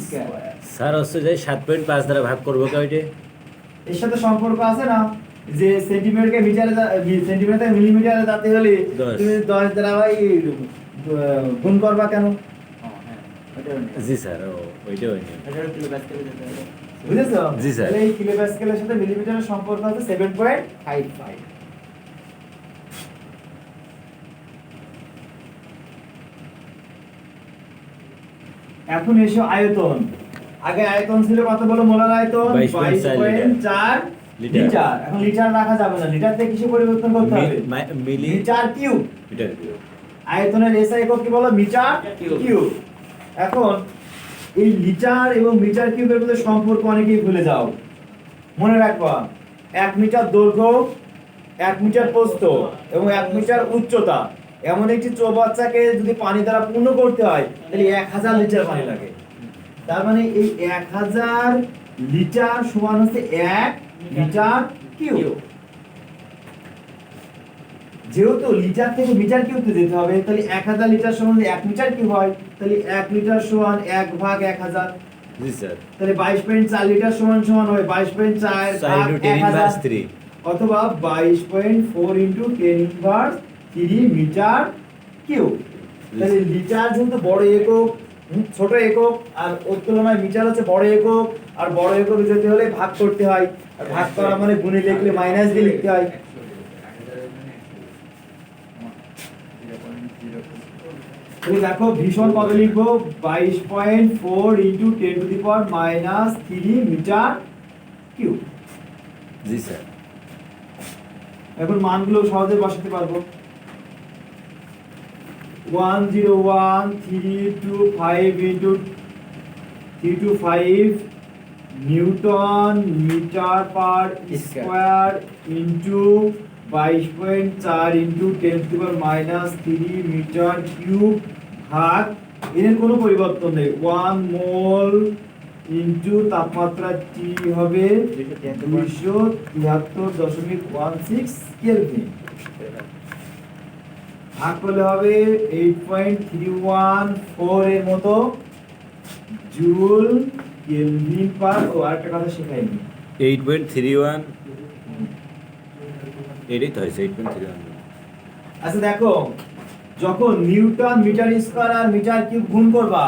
square. Sir হচ্ছে যে 7.5 দ্বারা ভাগ করবো কয়টে? এর সাথে সম্পর্ক আছে না যে সেন্টিমিটারকে মিটারে সেন্টিমিটার থেকে মিলিমিটারে যেতে হলে 10 তুমি 10 দ্বারা ভাই গুণ করবা কেন? জি স্যার, ওইটাই হয়নি। বুঝেছো? জি স্যার। তাহলে এই কিলো প্যাসকেলের সাথে মিলিমিটারের সম্পর্ক আছে 7.55। এখন এসো আয়তন। আগে আয়তন ছিল কত বলো? মোলার আয়তন 22.4 লিটার। এখন লিটার রাখা যাবে না, লিটার থেকে কিছু পরিবর্তন করতে হবে, মিটার কিউব। আয়তনের এসআই একক কি বলো? Metre cube. এখন এই লিটার এবং মিটার কিউবের মধ্যে সম্পর্ক অনেকেই ভুলে যাও। মনে রাখবা 1 মিটার দৈর্ঘ্য, 1 মিটার প্রস্থ এবং 1 মিটার উচ্চতা এমন একটি চৌবাচ্চাকে যদি পানি দ্বারা পূর্ণ করতে হয় তাহলে 1000 লিটার পানি লাগে। তার মানে এই 1000 লিটার সমান হচ্ছে 1 মিটার কিউব। যেহেতু লিটার থেকে মিটার কিউবে যেতে হবে তাহলে 1000 লিটার সমান 1 মিটার কিউব হয়, তাহলে 1 লিটার সমান 1 ভাগ 1000। জি স্যার। তাহলে 22.4 লিটার সমান সমান হয় 22.4 ভাগ 1000 অথবা 22.4 ইনটু 10 ইনভার্স 3 মিটার কিউব। তাহলে লিটার যেহেতু বড় একক, ছোট একক, আর ওর তুলনায় মিটার হচ্ছে বড় একক, আর বড় একক যেতে হলে ভাগ করতে হয়, আর ভাগ করা মানে গুণে লিখলে মাইনাস দিয়ে লিখতে হয়। তাহলে দেখো ভীষণ কত লিখবো? 22.4 into 10 to the power minus 3 metre cube. জি স্যার। এখন মানগুলো সহজে বসাতে পারবো। 101,325 into 325 newton metre per square into 22.4 into 10 to the power minus 3 metre cube ভাগ এর কোনো পরিবর্তন নেই 1 মোল ইনটু তাপমাত্রা T হবে 273.16 কেলভিন। ভাগ করলে হবে 8.314 এর মতো জুল কেলভিন পার। ও আরেকটা কথা শেখাইনি, 8.31 এটাই তো হয়েছে 8.31। আচ্ছা দেখো, যখন নিউটন মিটার স্কয়ার আর মিটার কিউব গুণ করবা,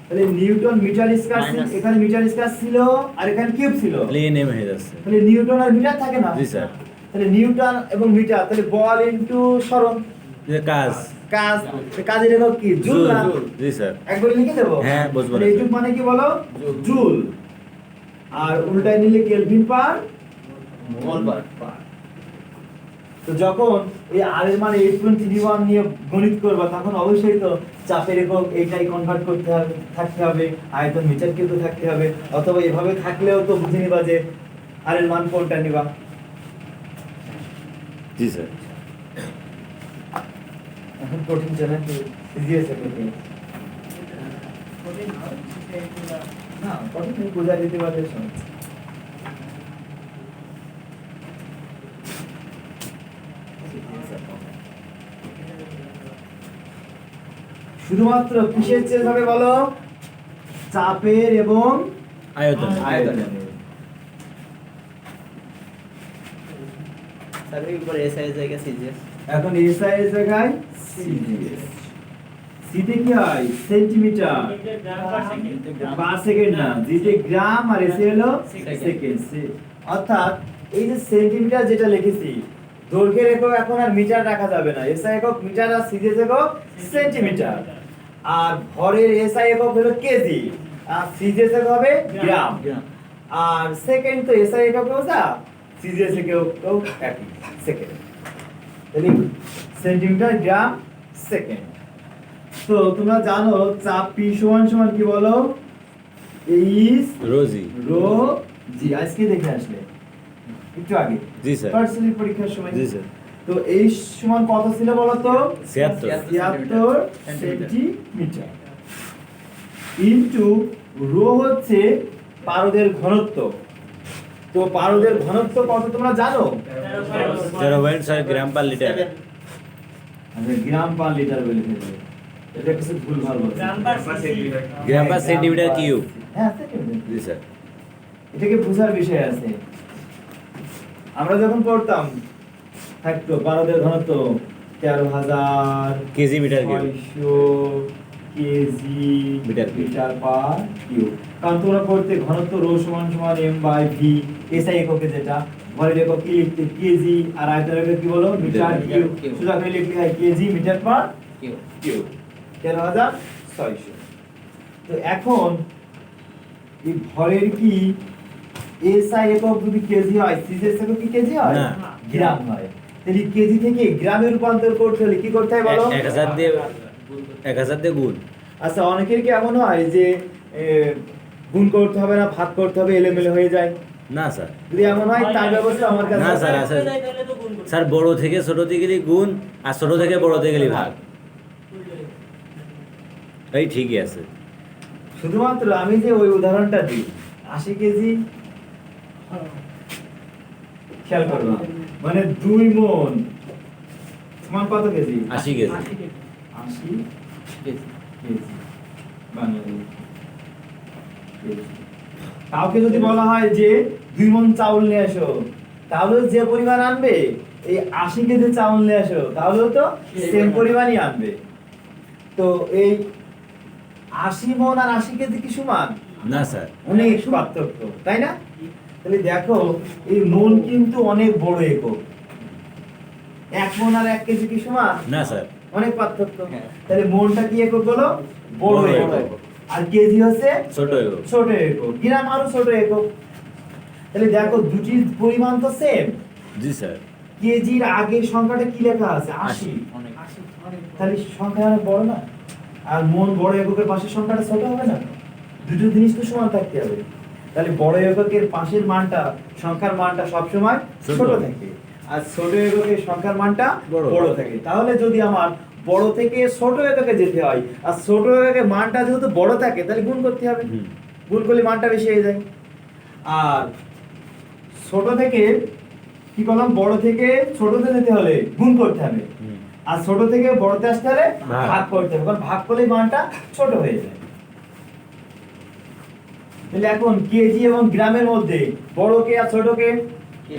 তাহলে নিউটন মিটার স্কয়ার Minus। এখানে মিটার স্কয়ার ছিল আর এখানে কিউব ছিল, তাহলে এ নেমে হয়ে যাচ্ছে। তাহলে নিউটন আর মিটার থাকে না। জি স্যার। তাহলে নিউটন এবং মিটার, তাহলে বল ইনটু সরণ, যে কাজ কাজ, কাজের একক কি? জুল না? জি স্যার। একবারে লিখে দেবো? হ্যাঁ, বুঝবো না। তাহলে এইটুক মানে কি বলো? জুল। আর উল্টায় নিলে কেলভিন পার মোল পার। তো যখন এই আর এর মানে 8.31 নিয়ে গণিত করবা, তখন অবশ্যই তো চাপের একক এইটাই কনভার্ট করতে হবে, থাকতে হবে, আয়তন মিটার কিউব তো থাকতে হবে, অথবা এভাবে থাকলেও তো বুঝে নিবা যে আর এর মান কোনটা নিবা। জি স্যার। এখন কঠিন জানা কি ইজি আছে কঠিন? না, কঠিন বোঝা দিতে পারলে সহজ। শুধুমাত্র কিসের চেঞ্জ হবে বলো? চাপের এবং আয়তন। আয়তনের। স্যার এর উপর এসআই জায়গা সিজিএস। এখন এসআই এর জায়গায় সিজিএস। সিতে কি হয়? সেন্টিমিটার পার সেকেন্ড না, জিতে গ্রাম আর এসে হলো সেকেন্ড। অর্থাৎ এই যে সেন্টিমিটার যেটা লিখেছি, দৈর্ঘ্যের একক এখন আর মিটার রাখা যাবে না, এসআই একক মিটার আর সিজিএস একক সেন্টিমিটার। আর ভরের এসআই একক হলো কেজি আর সিজিএস একক হবে গ্রাম। আর সেকেন্ড তো এসআই একক যা সিজিএস একক একই সেকেন্ড। তাহলে সেন্টিমিটার গ্রাম সেকেন্ড। তো তোমরা জানো চাপ পি সমান সমান কি বলো? এইচ রোজি। রো জি। আজকে দেখে আসলে একটু আগে জি স্যার। পার্সোনাল পরীক্ষার সময়। জি স্যার। তো এইচ সমান কত ছিল বলো তো? 76 সেন্টিমিটার ইনটু রো হচ্ছে পারদের ঘনত্ব। তো পারদের ঘনত্ব কত তোমরা জানো? 0.6 গ্রাম পার লিটার। আচ্ছা, গ্রাম পার লিটার বলে ফেলবে, এটা কিছু ভুল ভাল বলছে। গ্রাম পার সেন্টিমিটার কিউব। হ্যাঁ, সেন্টিমিটার। জি স্যার। এটাকে বোঝার বিষয় আছে। আমরা যখন পড়তাম থাকতো পারদের ঘনত্ব 13,000 KG metre cube. 600 KG metre cube. Metre per cube. কারণ তোমরা পড়তে ঘনত্ব রো সমান সমান এম বাই ভি, এসআই এককে যেটা, ভরের একক কি লিখতে? কেজি, আর আয়তন একক কি বলো? Metre cube. সোজা করে লিখতে হয় কেজি মিটার পার কিউব। 13,600। তো এখন এই ভরের কি এসআই একক যদি কেজি হয়, সিজিএস একক কি কেজি হয়? না। গ্রাম হয়। তাহলে কেজি থেকে গ্রামে রূপান্তর করতে হলে কি করতে হয় বলো? 1000 দিয়ে 1000 দিয়ে গুণ। আচ্ছা, অনেকের কি এমন হয় যে গুণ করতে হবে না, ভাগ করতে হবে, এলোমেলো হয়ে যায়? না স্যার। যদি এমন হয় তার ব্যবস্থা আমার কাছে না আছে। স্যার, আছে স্যার। বড় থেকে ছোটতে গেলে গুণ আর ছোট থেকে বড়তে গেলে ভাগ। এই ঠিকই আছে। শুধুমাত্র আমি যে ওই উদাহরণটা দিই 80 কেজি, খেয়াল করো, মানে 2 মণ সমান কত কেজি? 80 কেজি। 80 কেজি বানিয়ে কেজি। কাউকে যদি বলা হয় যে 2 মণ চাউল নিয়ে এসো, তাহলে যে পরিমাণ আনবে এই 80 কেজি চাউল নিয়ে এসো, তাহলেও তো সেম পরিমাণই আনবে। তো এই 80 মণ আর 80 কেজি কি সমান? না স্যার। অনেক পার্থক্য, তাই না? তাহলে দেখো এই মণ কিন্তু অনেক বড় একক। 1 মণ আর 1 কেজি কি সমান? না স্যার। অনেক পার্থক্য। হ্যাঁ। তাহলে মণটা কি একক হলো? বড় বড় একক। একক। আর কেজি হচ্ছে ছোট একক। ছোট একক। গ্রাম আরো ছোট একক। তাহলে দেখো দুটির পরিমাণ তো সেম। জি স্যার। কেজির আগের সংখ্যাটা কি লেখা আছে? 80। অনেক। তাহলে সংখ্যা অনেক বড় না? আর মণ বড় এককের পাশের সংখ্যাটা ছোট হবে না? দুটো জিনিস তো সমান থাকতে হবে। তাহলে বড় এককের পাশের মানটা, সংখ্যার মানটা সবসময় ছোট। ছোট থাকে, আর ছোট এককের সংখ্যার মানটা বড়। বড় থাকে। তাহলে যদি আমার বড় থেকে ছোট এককে যেতে হয়, আর ছোট এককের মানটা যেহেতু বড় থাকে, তাহলে গুণ করতে হবে। হুম। গুণ করলে মানটা বেশি হয়ে যায়। আর ছোট থেকে কি করলাম? বড় থেকে ছোটতে যেতে হলে গুণ করতে হবে। হুম। আর ছোট থেকে বড়তে আসতে হলে ভাগ। ভাগ করতে হবে, কারণ ভাগ করলে মানটা ছোট হয়ে যায়। তাহলে এখন কেজি এবং গ্রামের মধ্যে বড় কে আর ছোট কে?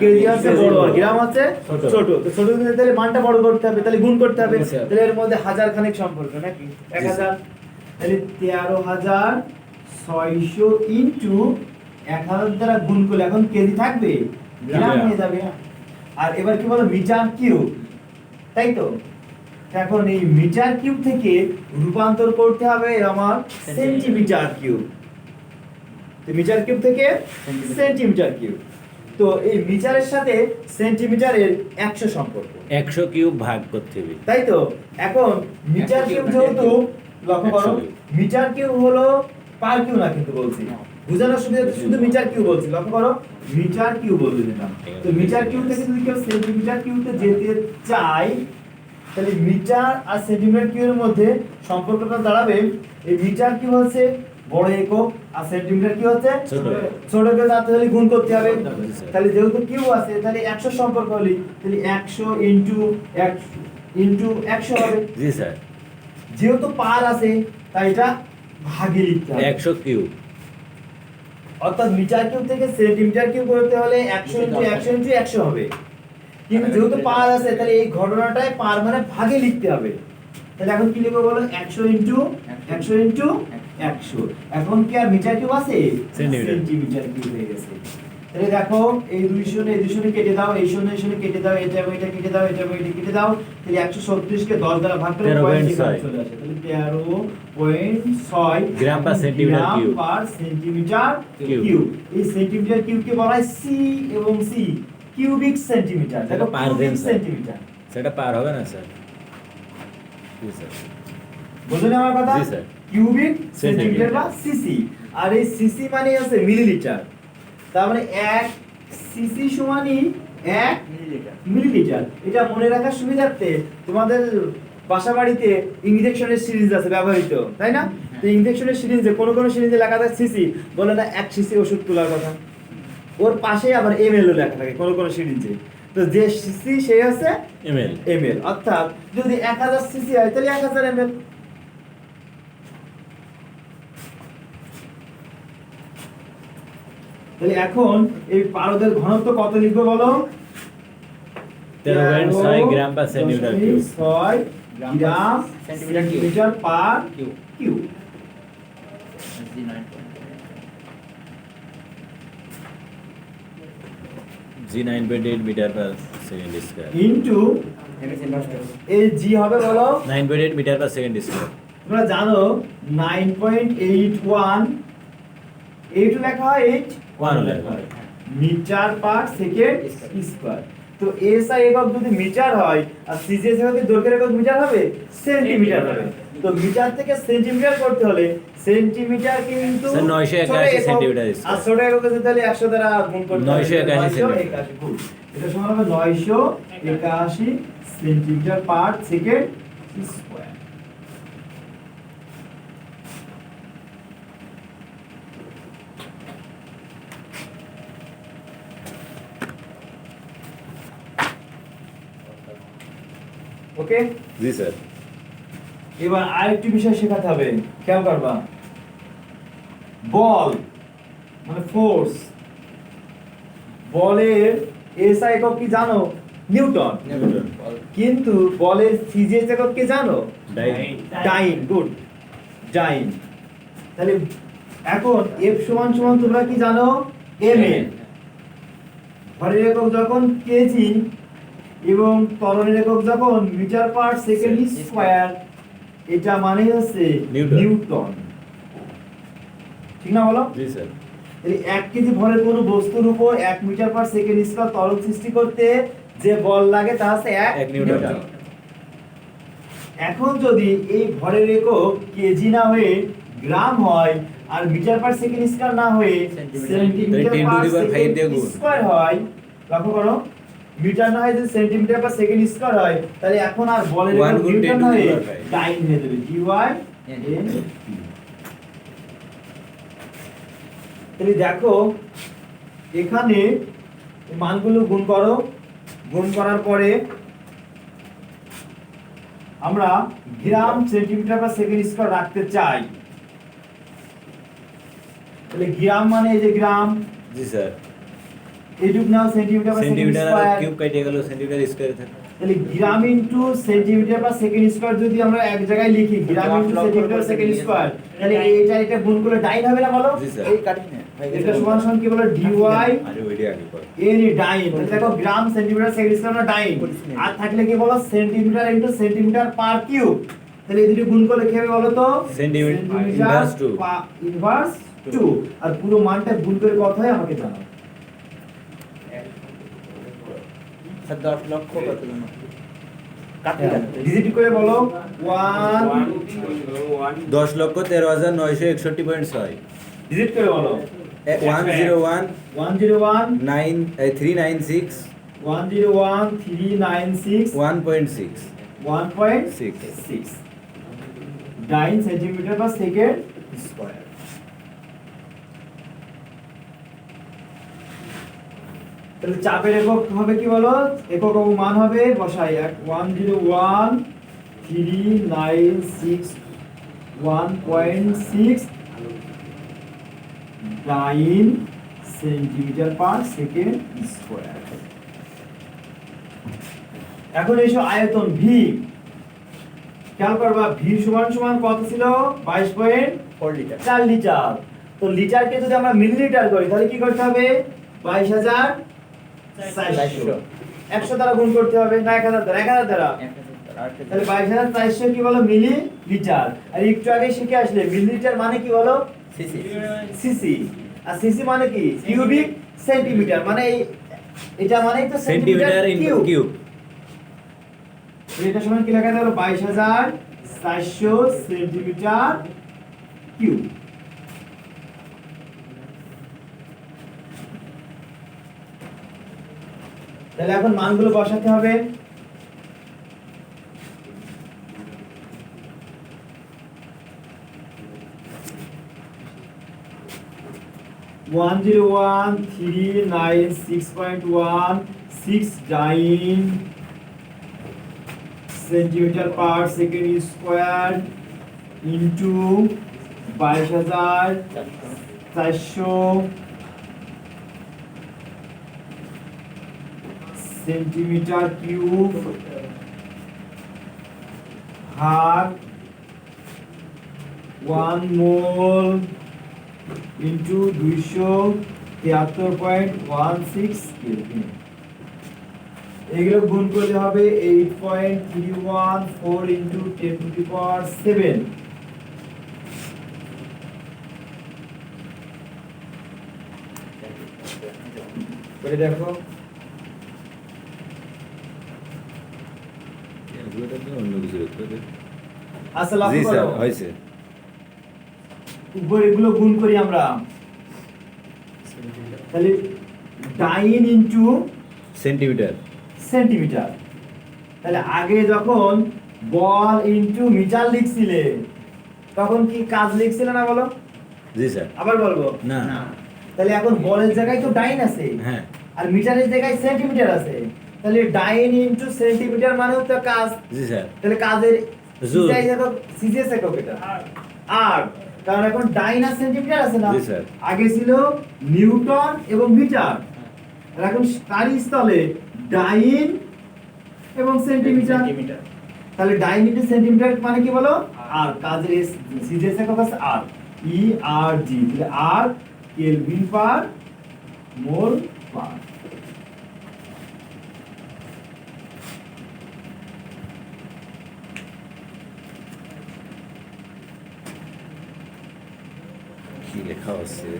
কেজি আছে বড় আর গ্রাম আছে ছোট। ছোট। তো ছোট থেকে তাহলে মানটা বড় করতে হবে, তাহলে গুণ করতে হবে। গুণ করতে হবে। তাহলে এর মধ্যে হাজার খানিক সম্পর্ক নাকি? 1000, তাহলে 13,600 ইনটু 1000 দ্বারা গুণ করলে এখন কেজি থাকবে, গ্রাম গ্রাম। হয়ে যাবে। আর এবার কি বলো মিটার কিউব, তাই তো? এখন এই মিটার কিউব থেকে রূপান্তর করতে হবে আমার সেন্টিমিটার কিউব। তো মিটার কিউব থেকে সেন্টিমিটার কিউব। তো এই মিটারের সাথে সেন্টিমিটারের 100 সম্পর্ক, 100 কিউব ভাগ করতে হবে। তাই তো? এখন মিটার কিউব যেহেতু, লক্ষ্য করো 100 কিউব। মিটার কিউব হলো পার কিউব না কিন্তু বলছি, বুঝানোর সুবিধার্থে শুধু মিটার কিউব বলছি। লক্ষ্য করো মিটার কিউব বলে দিলাম। তো মিটার কিউব থেকে যদি কেউ সেন্টিমিটার কিউবে যেতে চাই, তাহলে মিটার আর সেন্টিমিটার কিউবের মধ্যে সম্পর্কটা দাঁড়াবে, এই মিটার কিউব হচ্ছে বড় একক আর সেন্টিমিটার কি হচ্ছে ছোট। ছোটকে তাতে হলে গুণ করতে হবে। তাহলে যেহেতু কিউব আছে তাহলে 100 সম্পর্ক হলে তাহলে 100 ইনটু 100 হবে। জি স্যার। যেহেতু পার আছে তাই এটা ভাগে লিখতে হবে। 100 কিউব। অর্থাৎ মিটার কিউব থেকে সেন্টিমিটার কিউব করতে হলে 100 ইনটু 100 ইনটু 100 হবে। কিন্তু যেহেতু পার আছে তাহলে এই ঘটনাটায় পার মানে ভাগে লিখতে হবে। তাহলে এখন কি লিখবো বলো? 100 ইনটু 100 ইনটু 100। এখন কি আর মিটার কিউব আছে? সেন্টিমিটার। সেন্টিমিটার কিউব হয়ে গেছে। তাহলে দেখো এই 200 এই 200 কেটে দাও, এই 0 এই 0 কেটে দাও, এটা এবং এটা কেটে দাও, এটা এবং এটা কেটে দাও। তাহলে 136 কে 10 দ্বারা ভাগ করলে 13.6 পয়েন্ট এখানে চলে আসে। তাহলে 13.6 gram per centimetre gram cube. Per centimetre cube. Cube. এই সেন্টিমিটার কিউবকে বলা হয় সি এবং সি, কিউবিক সেন্টিমিটার। সেটা দেখো পার কিউবিক দেন স্যার। সেন্টিমিটার। সেটা পার হবে না স্যার? জি স্যার। বুঝলেন আমার কথা? জি স্যার। Cubic centimetre. সেন্টিমিটার বা সিসি। আর এই সিসি মানে হচ্ছে মিলিলিটার। তার মানে 1 সিসি সমানই 1 মিলিলিটার। এটা মনে রাখার সুবিধার্থে তোমাদের বাসা বাড়িতে ইনজেকশনের সিরিঞ্জ আছে ব্যবহৃত, তাই না? তো ইনজেকশনের সিরিঞ্জে কোন সিরিঞ্জে লেখা থাকে সিসি, বলে না 1 সিসি ওষুধ তোলার কথা। ওর পাশে আবার এমএল লেখা থাকে কোন সিরিঞ্জে। তো যে সিসি সে হচ্ছে এমএল। এমএল। অর্থাৎ যদি 1000 সিসি হয় তাহলে 1000 এমএল। তাহলে এখন এই পারদের ঘনত্ব কত লিখবো বলো? 13.6 gram per centimetre cube. 6 gram centimetre per cube. G 9.8 metre per second square. Into এই জি হবে বলো? 9.8 মিটার পার সেকেন্ড স্কয়ার। তোমরা জানো 9.81 8 লেখা হয় 8 1 লেখা হয়। Metre per second square. তো এসআই একক যদি মিটার হয় আর সিজিএস একক দৈর্ঘ্যের একক মিটার হবে, সেন্টিমিটার হবে। তো মিটার থেকে সেন্টিমিটার করতে হলে সেন্টিমিটার কিন্তু স্যার, 981 ছোট একক, সেন্টিমিটার স্কয়ার। আর ছোট একক আছে তাহলে 100 দ্বারা গুণ করতে হবে। 981 সেন্টিমিটার। 981 গুণ। এটা সমান হবে 981 সেন্টিমিটার পার সেকেন্ড স্কয়ার। ওকে, জি স্যার। এবার আরেকটি বিষয় শেখাতে হবে, খেয়াল করবা। বল মানে ফোর্স, বলের এসআই একক কি জানো? নিউটন। নিউটন। কিন্তু বলের সিজিএস একক কি জানো? ডাইন। ডাইন। গুড, ডাইন। তাহলে এখন এফ সমান সমান তোমরা কি জানো? এমএল। ভরের একক যখন কেজি এবং ত্বরণের একক যখন মিটার পার সেকেন্ড স্কয়ার, এটা মানে হচ্ছে নিউটন। নিউটন। ঠিক না বলো? জি স্যার। তাহলে 1 কেজি ভরের কোনো বস্তুর উপর 1 মিটার পার সেকেন্ড স্কয়ার ত্বরণ সৃষ্টি করতে যে বল লাগে তা হচ্ছে 1 নিউটন। নিউটন। এখন যদি এই ভরের একক কেজি না হয়ে গ্রাম হয় আর মিটার পার সেকেন্ড স্কয়ার না হয়ে সেন্টিমিটার তাহলে 10 to পার the power 5 দিয়ে সেকেন্ড গুণ। স্কয়ার হয়, লক্ষ্য করো মিটার না হয় যদি সেন্টিমিটার পার সেকেন্ড স্কয়ার হয়, তাহলে এখন আর বলের 1 একক গুণ 10 নিউটন to the হয়ে power 5 ডাইন হয়ে যাবে, ডিওয়াই এন। তাহলে দেখো এখানে এই মানগুলো গুণ করো, গুণ করার পরে আমরা গ্রাম সেন্টিমিটার পার সেকেন্ড স্কয়ার রাখতে চাই, তাহলে গ্রাম মানে এই যে গ্রাম, জি স্যার। এইটুক নাও সেন্টিমিটার পার সেকেন্ড সেন্টিমিটার আর স্কয়ার, কিউব কেটে গেল, সেন্টিমিটার স্কয়ারে থাকে। তাহলে gram into centimetre per second square যদি আমরা এক জায়গায় লিখি gram into centimetre second square, তাহলে এটা গুণ করলে ডাইন হবে না বলো? জি স্যার। এই কাটি না এটা সমান সমান কি বলো ডিওয়াই আরে ওইটা আগে কর। এর ডাইন, তাহলে দেখো গ্রাম সেন্টিমিটার সেকেন্ড স্কয়ার না ডাইন, আর থাকলে কি বলো centimetre into centimetre per cube, তাহলে এই দুটো গুণ করলে কি হবে বলো তো? Centimetre inverse 2। ইনভার্স 2, আর পুরো মানটা গুণ করে কত হয় আমাকে জানাও। স্যার 10 লক্ষ কত জানো? কাটি হ্যাঁ, না ডিজিট করে বলো 1, 10,13,961.6। ডিজিট করে বলো 101 101 396 101 396 1.6 1.6 9 সেন্টিমিটার পার সেকেন্ড স্কয়ার। তাহলে চাপের একক হবে কি বলো? একক মান হবে বসাই 101 396 1.6 9 সেন্টিমিটার পার সেকেন্ড স্কয়ার। এখন এসো আয়তন ভি, খেয়াল করবা ভি সমান সমান কত ছিল? 22.4 লিটার। লিটার। তো লিটারকে যদি আমরা মিলিলিটার করি তাহলে কি করতে হবে? 22,400 100 দ্বারা গুণ করতে হবে না 1000 দ্বারা? 1000 দ্বারা। তাহলে 22,400 কি বলো? মিলি লিটার। আর একটু আগে শিখে আসলে মিলিলিটার মানে কি বলো? সিসি। সিসি। আর সিসি মানে কি? কিউবিক সেন্টিমিটার, মানে এটা মানে তো সেন্টিমিটার ইনটু কিউব। এটা সমান কি লেখা হলো? 22,400 সেন্টিমিটার কিউব। তাহলে এখন মানগুলো বসাতে হবে। One zero one 396.169 centimetre per second square into 22,400 centimetre cube ভাগ 1 মোল ইন্টু 273.16 কেলভিন। এগুলো গুণ করলে হবে 8.314 ইন্টু 10 টু দি পাওয়ার 7। করে দেখো এগুলোটা তো অন্য কিছু লিখতে হবে। আচ্ছা লাভ জি স্যার, করো হয়েছে। উপর এগুলো গুণ করি আমরা, তাহলে ডাইন ইন্টু সেন্টিমিটার। সেন্টিমিটার। তাহলে আগে যখন বল ইনটু মিটার লিখছিলে তখন কি কাজ লিখছিলে না বলো? জি স্যার। আবার বলবো না। তাহলে এখন বলের জায়গায় তো ডাইন আছে, হ্যাঁ। আর মিটারের জায়গায় সেন্টিমিটার আছে, তাহলে ডাইন ইনটু সেন্টিমিটার মানেও তো কাজ। জি স্যার। তাহলে কাজের জুল। সিজিএস একক এটা আর কারণ এখন ডাইন আর সেন্টিমিটার আছে না? জি স্যার। আগে ছিল নিউটন এবং মিটার, আর এখন তারই স্থলে ডাইন এবং সেন্টিমিটার। তাহলে ডাইন ইনটু সেন্টিমিটার মানে কি বলো? আর কাজের সিজিএস একক আছে আর ই আর জি, তাহলে আর কেলভিন পার মোল পার। কি লেখা আছে?